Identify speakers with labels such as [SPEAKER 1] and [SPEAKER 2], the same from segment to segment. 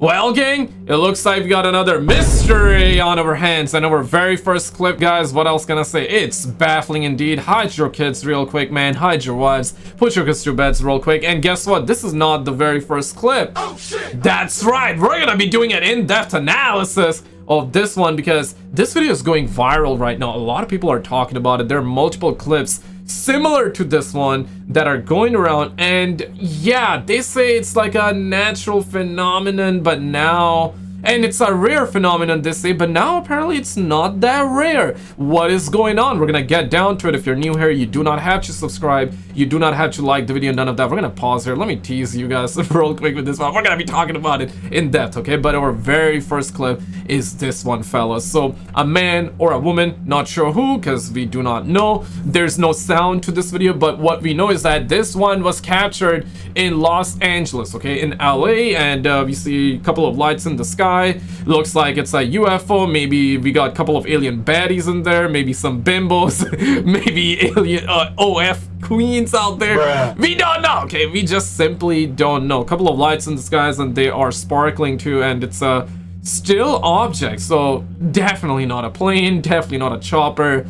[SPEAKER 1] Well, gang, it looks like we got another mystery on our hands, and our very first clip, guys. What else can I say? It's baffling indeed. Hide your kids real quick, man. Hide your wives. Put your kids to beds real quick. And guess what? This is not the very first clip. Oh, shit. That's right. We're gonna be doing an in-depth analysis of this one because this video is going viral right now. A lot of people are talking about it. There are multiple clips similar to this one that are going around, and yeah, they say it's like a natural phenomenon, but now, and it's a rare phenomenon, they say, but now apparently it's not that rare. What is going on? We're gonna get down to it. If you're new here, you do not have to subscribe, you do not have to like the video, none of that. We're gonna pause here. Let me tease you guys real quick with this one. We're gonna be talking about it in depth, okay? But our very first clip is this one, fellas. So a man or a woman, not sure who, because we do not know. There's no sound to this video, but what we know is that this one was captured in Los Angeles, okay, in LA, and we see a couple of lights in the sky. Looks like it's a UFO. Maybe we got a couple of alien baddies in there, maybe some bimbos, maybe alien OF queens out there. Bruh. We don't know, okay? We just simply don't know. A couple of lights in the skies, and they are sparkling too, and it's a still object, so definitely not a plane, definitely not a chopper.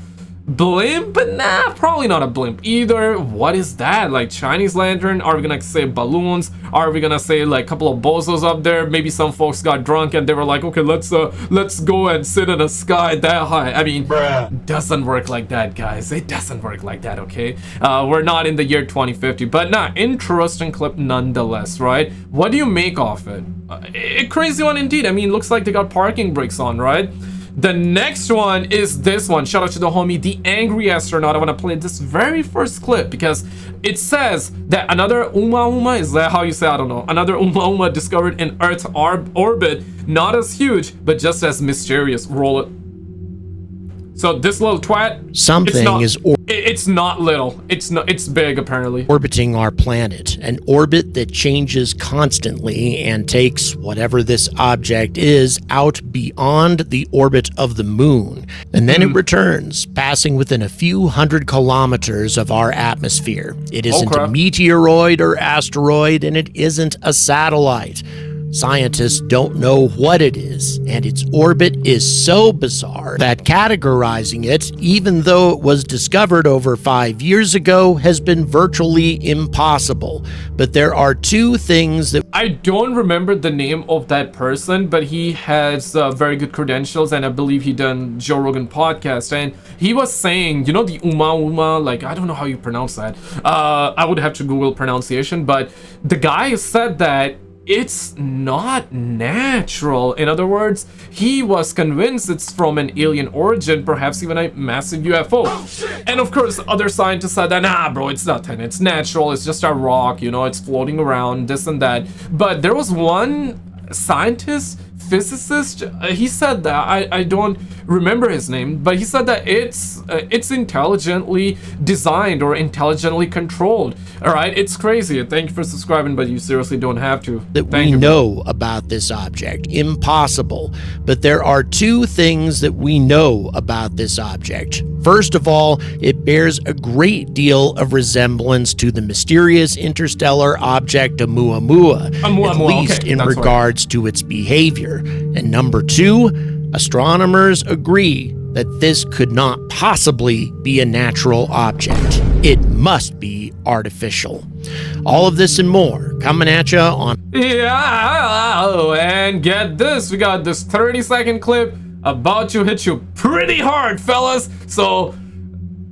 [SPEAKER 1] Blimp? Nah, probably not a blimp either. What is that? Like Chinese lantern? Are we gonna say balloons? Are we gonna say like a couple of bozos up there? Maybe some folks got drunk and they were like, okay, let's go and sit in the sky that high. I mean, bruh, doesn't work like that, guys. It doesn't work like that, okay? We're not in the year 2050, but nah, interesting clip nonetheless, right? What do you make of it? A crazy one indeed. I mean, looks like they got parking brakes on, right? The next one is this one. Shout out to the homie, the angry astronaut. I want to play this very first clip because it says that another Oumuamua, is that how you say? I don't know. Another Oumuamua discovered in Earth's orbit, not as huge, but just as mysterious. Roll it. So this little twat, it's not little. It's big apparently.
[SPEAKER 2] Orbiting our planet, an orbit that changes constantly and takes whatever this object is out beyond the orbit of the moon. And then it returns, passing within a few hundred kilometers of our atmosphere. It isn't a meteoroid or asteroid, and it isn't a satellite. Scientists don't know what it is, and its orbit is so bizarre that categorizing it, even though it was discovered over 5 years ago, has been virtually impossible. But there are two things that...
[SPEAKER 1] I don't remember the name of that person, but he has very good credentials, and I believe he done Joe Rogan podcast, and he was saying, you know, the Oumuamua, like, I don't know how you pronounce that. I would have to Google pronunciation, but the guy said that it's not natural. In other words, he was convinced it's from an alien origin, perhaps even a massive UFO. Oh, and of course, other scientists said that, nah, bro, it's nothing. It's natural. It's just a rock, you know, it's floating around, this and that. But there was one scientist, physicist, he said that, I don't remember his name, but he said that it's intelligently designed or intelligently controlled. All right, it's crazy. Thank you for subscribing, but you seriously don't have to.
[SPEAKER 2] That we know about this object. Impossible. But there are two things that we know about this object. First of all, it bears a great deal of resemblance to the mysterious interstellar object Oumuamua, at least in regards to its behavior. And number two, astronomers agree that this could not possibly be a natural object. It must be artificial. All of this and more coming at you on...
[SPEAKER 1] Yeah, and get this, we got this 30-second clip about to hit you pretty hard, fellas. So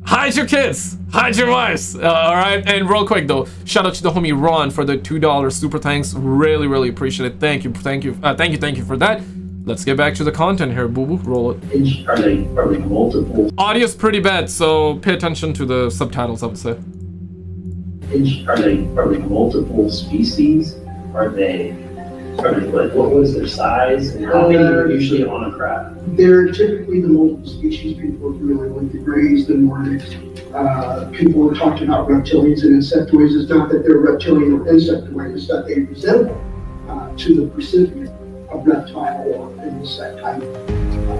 [SPEAKER 1] hide your kids, hide your wives, all right? And real quick though, shout out to the homie Ron for the $2 super thanks. Really appreciate it. Thank you for that. Let's get back to the content here, boo boo. Roll it. Are they multiple? Audio's pretty bad, so pay attention to the subtitles, I would say.
[SPEAKER 3] Are they multiple species? Are they like, what was their size? And how many are usually on a craft?
[SPEAKER 4] They're typically the multiple species people are familiar with, the Greys, the Nordics. People are talking about reptilians and insectoids. It's not that they're reptilian or insectoid, it's that they resemble to the recipient of reptile or insect type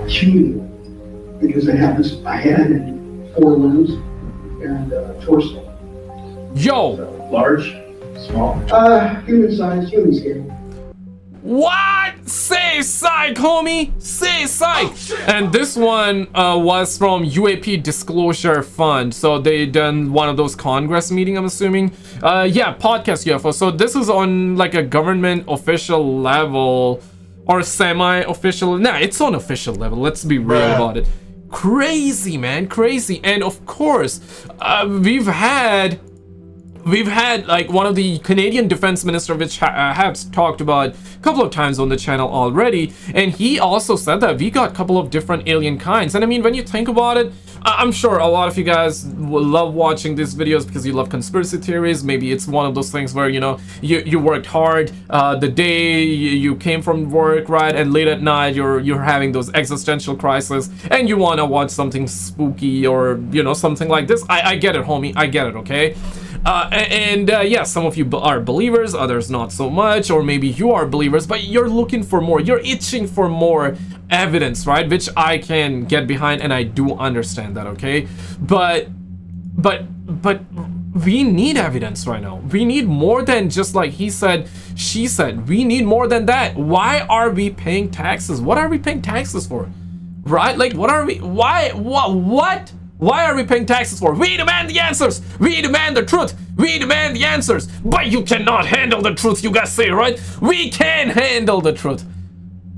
[SPEAKER 4] human, because they have a head and 4 limbs and torso.
[SPEAKER 1] Yo!
[SPEAKER 3] So, large, small?
[SPEAKER 4] Human size, human scale.
[SPEAKER 1] What? Say psych, homie! Say psych! And this one was from UAP Disclosure Fund. So they done one of those Congress meeting, I'm assuming. Yeah, podcast UFO. So this is on like a government official level or semi-official. Nah, it's on official level. Let's be real about it. Crazy, man, crazy. And of course, we've had like one of the Canadian defense minister, which have talked about a couple of times on the channel already, and he also said that we got a couple of different alien kinds. And I mean, when you think about it, I'm sure a lot of you guys will love watching these videos because you love conspiracy theories. Maybe it's one of those things where, you know, you worked hard the day you came from work, right, and late at night you're having those existential crises and you want to watch something spooky or, you know, something like this. I get it, homie, I get it, okay? Yeah, some of you are believers, others not so much, or maybe you are believers, but you're looking for more, you're itching for more evidence, right? Which I can get behind, and I do understand that, okay? But we need evidence right now. We need more than just like he said, she said. We need more than that. Why are we paying taxes? What are we paying taxes for? Right? Like, what are we, why, what? Why are we paying taxes for? We demand the answers! We demand the truth! We demand the answers! But you cannot handle the truth, you guys say, right? We can handle the truth.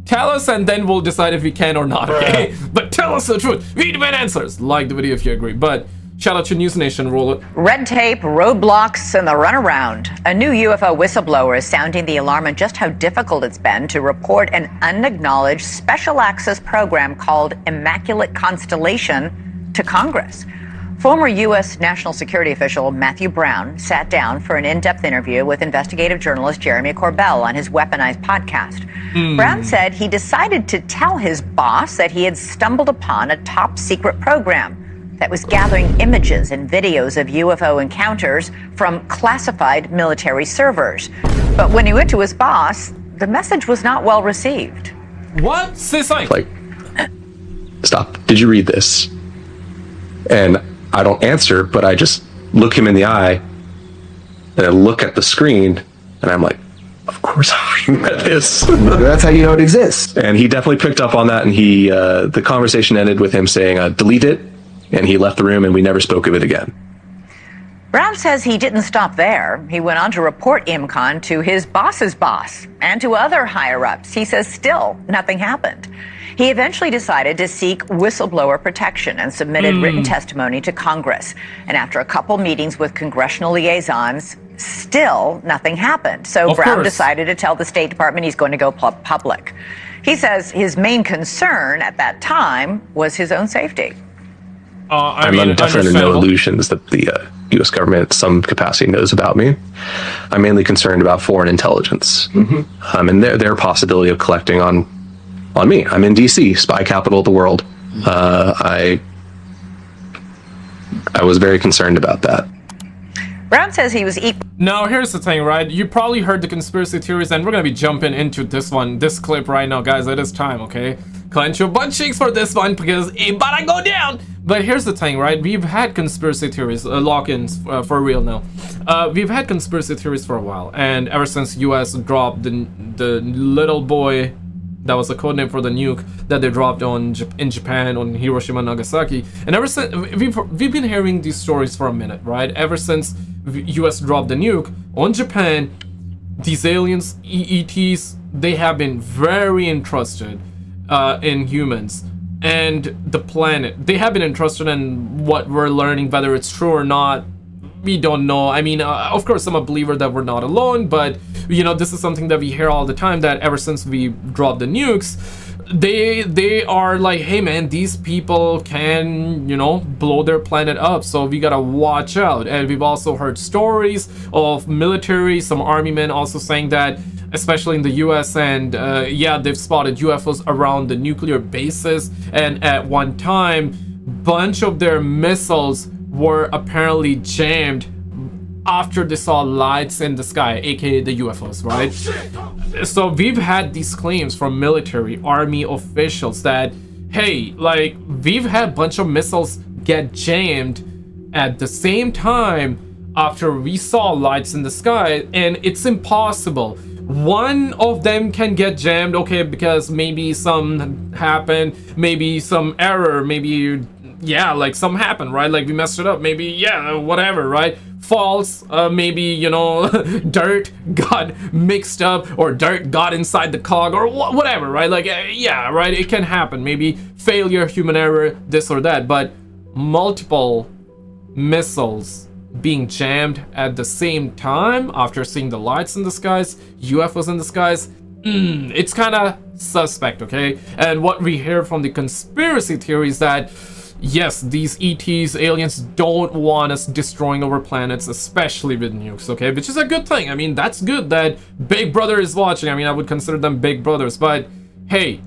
[SPEAKER 1] Tell us and then we'll decide if we can or not, okay? But tell us the truth. We demand answers. Like the video if you agree. But shout out to News Nation, roll it.
[SPEAKER 5] Red tape, roadblocks, and the runaround. A new UFO whistleblower is sounding the alarm on just how difficult it's been to report an unacknowledged special access program called Immaculate Constellation to Congress. Former U.S. national security official Matthew Brown sat down for an in-depth interview with investigative journalist Jeremy Corbell on his Weaponized podcast. Brown said he decided to tell his boss that he had stumbled upon a top-secret program that was gathering images and videos of UFO encounters from classified military servers. But when he went to his boss, the message was not well received.
[SPEAKER 1] What? Say something.
[SPEAKER 6] Like, stop. Did you read this? And I don't answer, but I just look him in the eye and I look at the screen and I'm like, of course I read this.
[SPEAKER 7] That's how you know it exists.
[SPEAKER 6] And he definitely picked up on that, and he the conversation ended with him saying, delete it, and he left the room and we never spoke of it again.
[SPEAKER 5] Brown says he didn't stop there. He went on to report IMCON to his boss's boss and to other higher-ups. He says still nothing happened. He eventually decided to seek whistleblower protection and submitted written testimony to Congress. And after a couple meetings with congressional liaisons, still nothing happened. So Brown decided to tell the State Department he's going to go public. He says his main concern at that time was his own safety.
[SPEAKER 6] I'm definitely under no illusions that the U.S. government in some capacity knows about me. I'm mainly concerned about foreign intelligence and their possibility of collecting on me. I'm in D.C., spy capital of the world. I was very concerned about that.
[SPEAKER 5] Brown says he was
[SPEAKER 1] Now, here's the thing, right? You probably heard the conspiracy theories, and we're gonna be jumping into this clip right now, guys. It is time, okay? Clench your butt cheeks for this one, because it about to go down! But here's the thing, right? We've had conspiracy theories, lock-ins, for real now. We've had conspiracy theories for a while, and ever since US dropped the little boy, that was the codename for the nuke that they dropped in Japan, on Hiroshima and Nagasaki. And ever since, we've been hearing these stories for a minute, right? Ever since US dropped the nuke on Japan, these aliens, ETs, they have been very interested in humans and the planet. They have been interested in what we're learning, whether it's true or not. We don't know. I mean, of course, I'm a believer that we're not alone, but, you know, this is something that we hear all the time, that ever since we dropped the nukes, they are like, hey man, these people can, you know, blow their planet up, so we gotta watch out. And we've also heard stories of military, some army men also saying that, especially in the US, and yeah, they've spotted UFOs around the nuclear bases, and at one time, bunch of their missiles were apparently jammed after they saw lights in the sky, aka the UFOs, right? So we've had these claims from military, army officials that, hey, like, we've had a bunch of missiles get jammed at the same time after we saw lights in the sky, and it's impossible. one of them can get jammed, okay, because maybe some happened, maybe some error, maybe, yeah, like some happened, right? Like we messed it up, maybe, yeah, whatever, right? False, maybe, you know, dirt got mixed up, or dirt got inside the cog, or whatever, right? Like, yeah, right, it can happen. Maybe failure, human error, this or that, but multiple missiles being jammed at the same time after seeing the lights in the skies, UFOs in the skies, it's kind of suspect, okay? And what we hear from the conspiracy theories that yes, these ETs, aliens, don't want us destroying our planets, especially with nukes, okay? Which is a good thing. I mean, that's good that Big Brother is watching. I mean, I would consider them big brothers, but hey,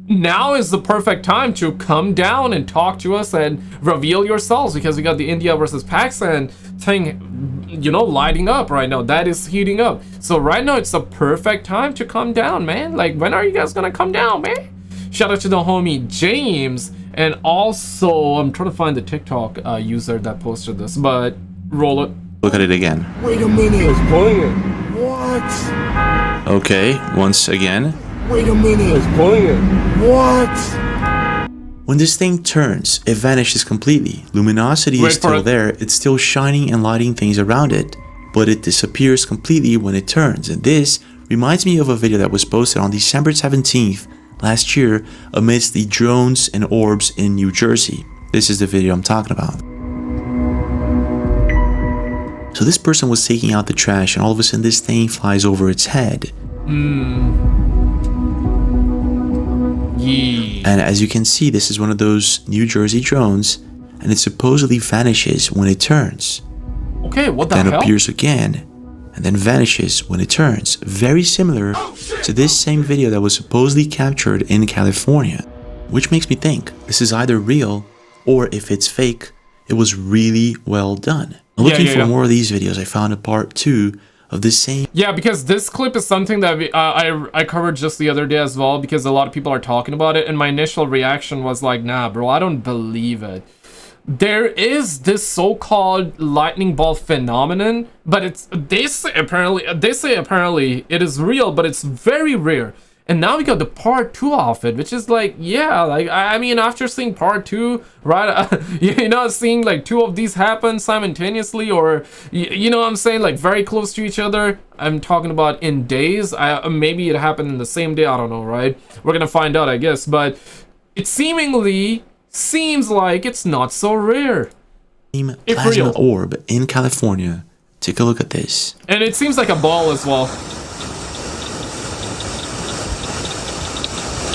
[SPEAKER 1] now is the perfect time to come down and talk to us and reveal yourselves, because we got the India versus Pakistan thing, you know, lighting up right now. That is heating up. So right now it's the perfect time to come down, man. Like, when are you guys gonna come down, man? Shout out to the homie James, and also I'm trying to find the TikTok user that posted this, but roll it.
[SPEAKER 8] Look at it again.
[SPEAKER 9] Wait a minute. It's pulling it. What?
[SPEAKER 8] Okay, once again.
[SPEAKER 9] Wait a minute. It's pulling it. What?
[SPEAKER 8] When this thing turns, it vanishes completely. Luminosity is still there, it's still shining and lighting things around it, but it disappears completely when it turns. And this reminds me of a video that was posted on December 17th last year amidst the drones and orbs in New Jersey. This is the video I'm talking about. So this person was taking out the trash, and all of a sudden this thing flies over its head. And as you can see, this is one of those New Jersey drones, and it supposedly vanishes when it turns.
[SPEAKER 1] Okay, what the hell?
[SPEAKER 8] Then appears again, and then vanishes when it turns. Very similar to this same video that was supposedly captured in California. Which makes me think this is either real, or if it's fake, it was really well done. Looking for more of these videos, I found a part 2 of this same.
[SPEAKER 1] Yeah, because this clip is something that I covered just the other day as well, because a lot of people are talking about it, and my initial reaction was like, nah, bro, I don't believe it. There is this so-called lightning bolt phenomenon, but they say apparently it is real, but it's very rare. And now we got the part 2 of it, which is like, yeah, like, I mean, after seeing part 2, right, you know, seeing like 2 of these happen simultaneously, or, you know what I'm saying, like very close to each other. I'm talking about in days. Maybe it happened in the same day, I don't know, right? We're gonna find out, I guess, but it seemingly seems like it's not so rare.
[SPEAKER 8] Plasma orb in California. Take a look at this.
[SPEAKER 1] And it seems like a ball as well.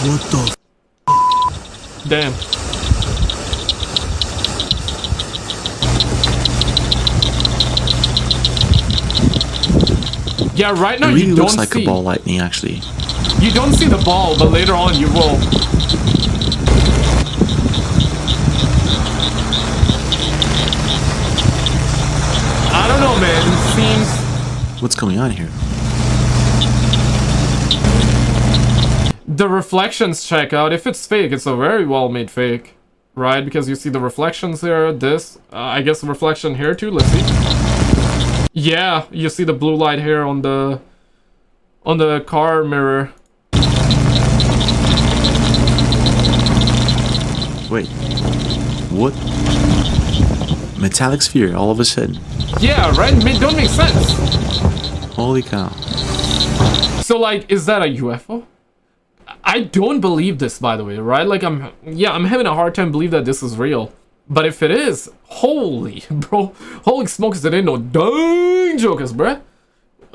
[SPEAKER 9] What the
[SPEAKER 1] damn. Yeah, right now
[SPEAKER 8] it really
[SPEAKER 1] you
[SPEAKER 8] looks
[SPEAKER 1] don't
[SPEAKER 8] like
[SPEAKER 1] see
[SPEAKER 8] a ball lightning, actually.
[SPEAKER 1] You don't see the ball, but later on you will. I don't know, man. It seems.
[SPEAKER 8] What's going on here?
[SPEAKER 1] The reflections check out. If it's fake, it's a very well made fake, right? Because you see the reflections here. This, I guess, the reflection here too. Let's see. Yeah, you see the blue light here on the car mirror.
[SPEAKER 8] Wait, what? Metallic sphere all of a sudden.
[SPEAKER 1] Yeah, right? Don't make sense.
[SPEAKER 8] Holy cow.
[SPEAKER 1] So, like, is that a UFO? I don't believe this, by the way, right? Like, I'm having a hard time believe that this is real. But if it is, holy, bro, holy smokes, it ain't no dang jokers, bruh.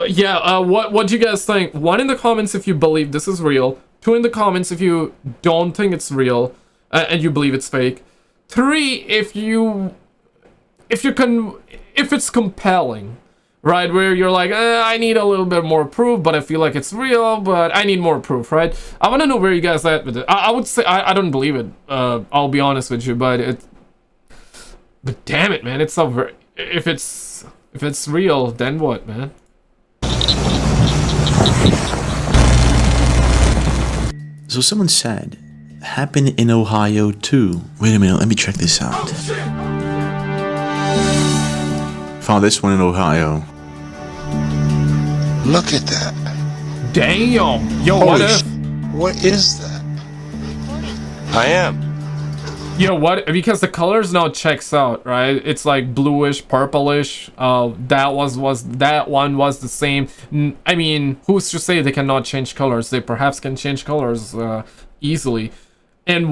[SPEAKER 1] Yeah, what do you guys think? 1 in the comments if you believe this is real. 2 in the comments if you don't think it's real and you believe it's fake. 3 if it's compelling, right? Where you're like, I need a little bit more proof, but I feel like it's real, but I need more proof, right? I want to know where you guys at with it. I would say I don't believe it. I'll be honest with you, but damn it, man, it's so very. If it's real, then what, man?
[SPEAKER 8] So someone said, happened in Ohio too. Wait a minute, let me check this out. Found this one in Ohio.
[SPEAKER 9] Look at that.
[SPEAKER 1] Damn. Yo, what if?
[SPEAKER 9] What is that? I am.
[SPEAKER 1] Yo, what? Because the colors now checks out, right? It's like bluish, purplish. That one was the same. I mean, who's to say they cannot change colors? They perhaps can change colors easily. And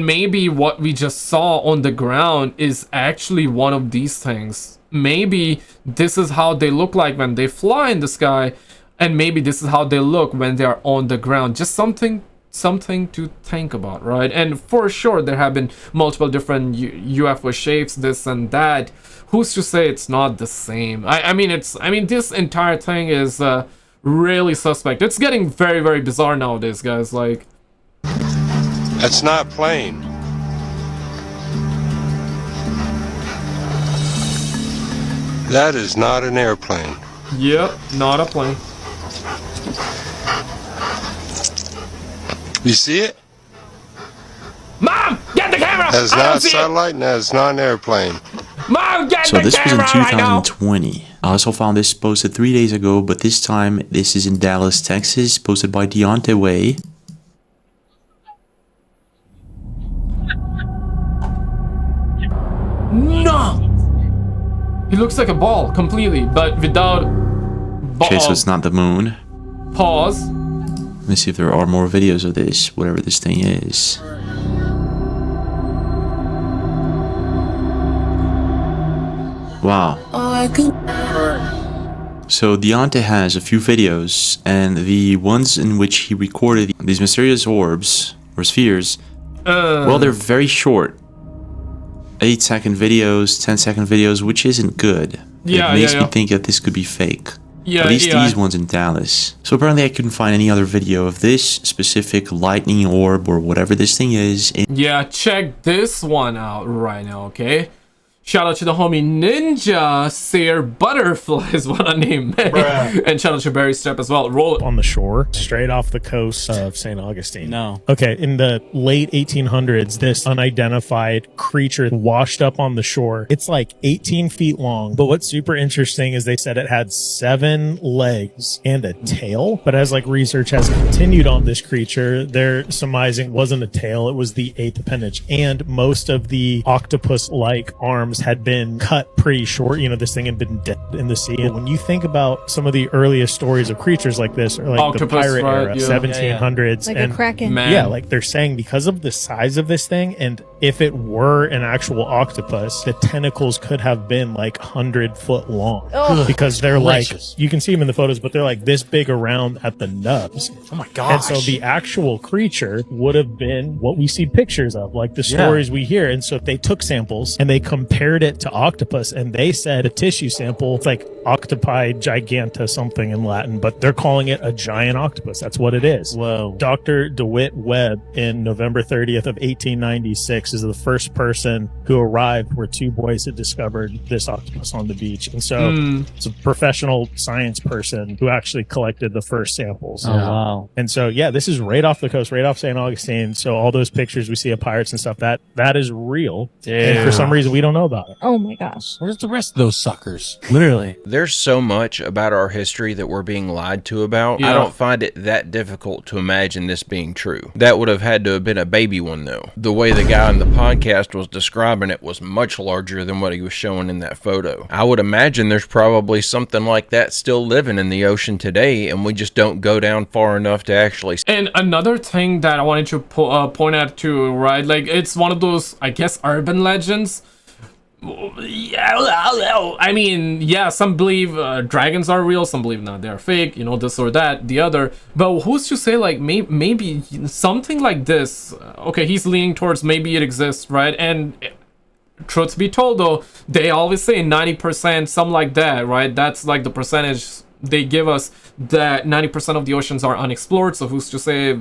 [SPEAKER 1] maybe what we just saw on the ground is actually one of these things. Maybe this is how they look like when they fly in the sky, and maybe this is how they look when they are on the ground. Just something to think about, right? And for sure there have been multiple different UFO shapes, this and that. Who's to say it's not the same? I mean this entire thing is really suspect. It's getting very, very bizarre nowadays, guys. Like,
[SPEAKER 9] That's not plane. That is not an airplane.
[SPEAKER 1] yep, not a plane.
[SPEAKER 9] You see it?
[SPEAKER 1] Mom, get the camera!
[SPEAKER 9] That is
[SPEAKER 1] I don't
[SPEAKER 9] not
[SPEAKER 1] see it!
[SPEAKER 9] satellite and that is not an airplane.
[SPEAKER 1] Mom, get
[SPEAKER 8] So
[SPEAKER 1] the
[SPEAKER 8] this was in
[SPEAKER 1] camera right now!
[SPEAKER 8] 2020. I also found this posted 3 days ago, but this time this is in Dallas, Texas, posted by Deontay Way.
[SPEAKER 1] No! He looks like a ball completely, but without
[SPEAKER 8] Okay, so it's not the moon.
[SPEAKER 1] pause.
[SPEAKER 8] Let me see if there are more videos of this, whatever this thing is. Wow. So Deontay has a few videos, and the ones in which he recorded these mysterious orbs or spheres, well, they're very short. 8-second videos, 10-second videos, which isn't good.
[SPEAKER 1] Yeah,
[SPEAKER 8] it makes
[SPEAKER 1] yeah,
[SPEAKER 8] me
[SPEAKER 1] yeah.
[SPEAKER 8] think that this could be fake.
[SPEAKER 1] Yeah,
[SPEAKER 8] At least
[SPEAKER 1] yeah.
[SPEAKER 8] these ones in Dallas. So apparently I couldn't find any other video of this specific lightning orb or whatever this thing is.
[SPEAKER 1] Yeah, check this one out right now, okay? Shout out to the homie Ninja Seer Butterfly is what I named it. And shout out to Barry Step as well. Roll it.
[SPEAKER 10] On the shore, straight off the coast of St. Augustine.
[SPEAKER 11] No.
[SPEAKER 10] Okay, in the late 1800s, this unidentified creature washed up on the shore. It's like 18 feet long, but what's super interesting is they said it had 7 legs and a tail. But as like research has continued on this creature, they're surmising it wasn't a tail, it was the 8th appendage. And most of the octopus-like arms had been cut pretty short. You know, this thing had been dead in the sea. And when you think about some of the earliest stories of creatures like this, or like
[SPEAKER 1] Octopus,
[SPEAKER 10] the pirate
[SPEAKER 1] right,
[SPEAKER 10] era,
[SPEAKER 1] yeah.
[SPEAKER 10] 1700s,
[SPEAKER 12] Like
[SPEAKER 10] and
[SPEAKER 12] a kraken.
[SPEAKER 1] Man.
[SPEAKER 10] yeah, like they're saying because of the size of this thing, and if it were an actual octopus, the tentacles could have been like 100-foot long.
[SPEAKER 12] Ugh.
[SPEAKER 10] Because they're
[SPEAKER 11] Gracious.
[SPEAKER 10] like, you can see them in the photos, but they're like this big around at the nubs.
[SPEAKER 11] Oh my
[SPEAKER 10] And
[SPEAKER 11] gosh.
[SPEAKER 10] so the actual creature would have been what we see pictures of, like the stories we hear. And so they took samples and they compared it to octopus, and they said a tissue sample, it's like octopi giganta something in Latin, but they're calling it a giant octopus. That's what it is.
[SPEAKER 11] Whoa.
[SPEAKER 10] Dr. DeWitt Webb in November 30th of 1896 is the first person who arrived where 2 boys had discovered this octopus on the beach. And so it's a professional science person who actually collected the first samples.
[SPEAKER 11] Oh, wow.
[SPEAKER 10] And so, yeah, this is right off the coast, right off St. Augustine. So all those pictures we see of pirates and stuff, that is real. And for some reason, we don't know about it.
[SPEAKER 12] Oh my gosh.
[SPEAKER 11] Where's the rest of those suckers? Literally.
[SPEAKER 13] There's so much about our history that we're being lied to about.
[SPEAKER 1] Yeah.
[SPEAKER 13] I don't find it that difficult to imagine this being true. That would have had to have been a baby one, though. The way the guy on the podcast was describing it was much larger than what he was showing in that photo. I would imagine there's probably something like that still living in the ocean today, and we just don't go down far enough to actually.
[SPEAKER 1] And another thing that I wanted to point out too, right? Like, it's one of those, I guess, urban legends. Yeah, I mean, yeah, some believe dragons are real, some believe not, they're fake, you know, this or that, the other. But who's to say, like, maybe something like this, okay, he's leaning towards maybe it exists, right? And truth be told, though, they always say 90%, something like that, right? That's like the percentage they give us, that 90% of the oceans are unexplored. So who's to say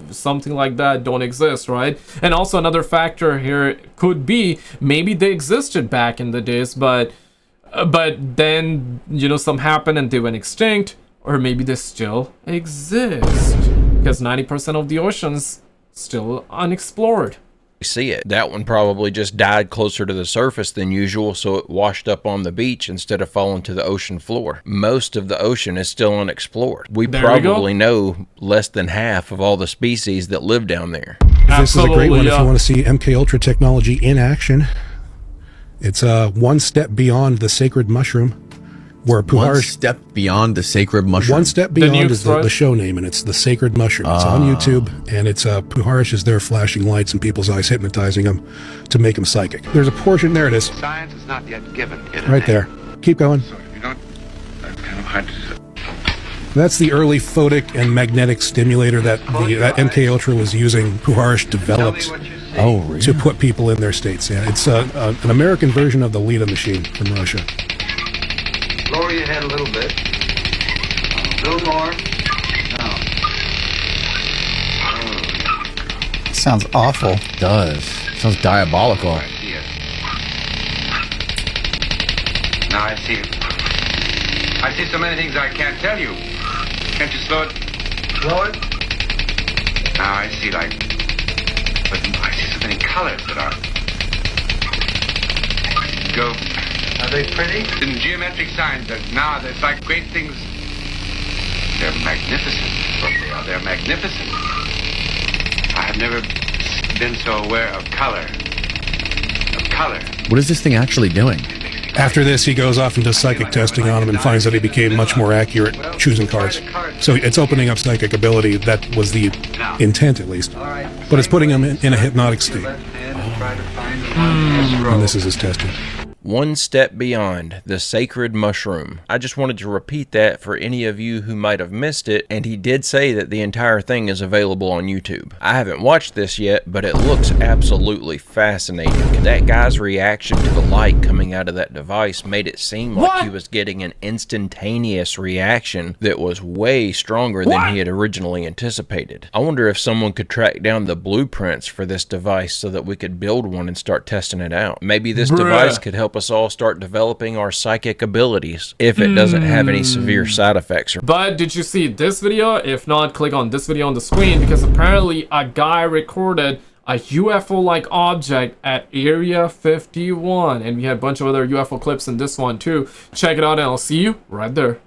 [SPEAKER 1] something like that don't exist, right? And also another factor here could be maybe they existed back in the days, but then, you know, some happened and they went extinct, or maybe they still exist because 90% of the oceans still unexplored.
[SPEAKER 13] see it. That one probably just died closer to the surface than usual, so it washed up on the beach instead of falling to the ocean floor. Most of the ocean is still unexplored. We probably know less than half of all the species that live down there.
[SPEAKER 12] This is a great one if you want to see MK Ultra technology in action. It's one step beyond the sacred mushroom. Where Puharish,
[SPEAKER 14] one step beyond the sacred mushroom.
[SPEAKER 12] One step beyond is the show name, and it's the sacred mushroom. It's on YouTube, and it's Puharish is there flashing lights in people's eyes, hypnotizing them to make them psychic. There's a portion, there it is.
[SPEAKER 15] Science is not yet given it
[SPEAKER 12] right there. Keep going.
[SPEAKER 15] So you don't, that's kind of hard to say.
[SPEAKER 12] That's the early photic and magnetic stimulator that that MK Ultra was using. Puharish developed
[SPEAKER 14] really?
[SPEAKER 12] To put people in their states. Yeah, it's an American version of the Lita machine from Russia.
[SPEAKER 15] Lower your head a little bit. A little more.
[SPEAKER 14] Sounds awful. It does. Sounds diabolical.
[SPEAKER 15] Now I see. I see so many things I can't tell you. Can't you slow it? Slow it? Now I see but I see so many colors that are. Go. Are they pretty? In geometric signs, now there's like great things. They're magnificent. What they are, they're magnificent. I have never been so aware of color.
[SPEAKER 14] What is this thing actually doing?
[SPEAKER 12] After this, he goes off and does psychic testing on him and finds that he became much more accurate choosing cards. So it's opening up psychic ability. That was the intent, at least. But it's putting him in a hypnotic state. And this is his testing.
[SPEAKER 13] One step beyond the sacred mushroom. I just wanted to repeat that for any of you who might have missed it, and he did say that the entire thing is available on YouTube. I haven't watched this yet, but it looks absolutely fascinating. That guy's reaction to the light coming out of that device made it seem like he was getting an instantaneous reaction that was way stronger than he had originally anticipated. I wonder if someone could track down the blueprints for this device so that we could build one and start testing it out. Maybe this device could help us all start developing our psychic abilities if it doesn't have any severe side effects.
[SPEAKER 1] But did you see this video? If not, click on this video on the screen, because apparently a guy recorded a UFO-like object at Area 51, and we had a bunch of other UFO clips in this one too. Check it out and I'll see you right there.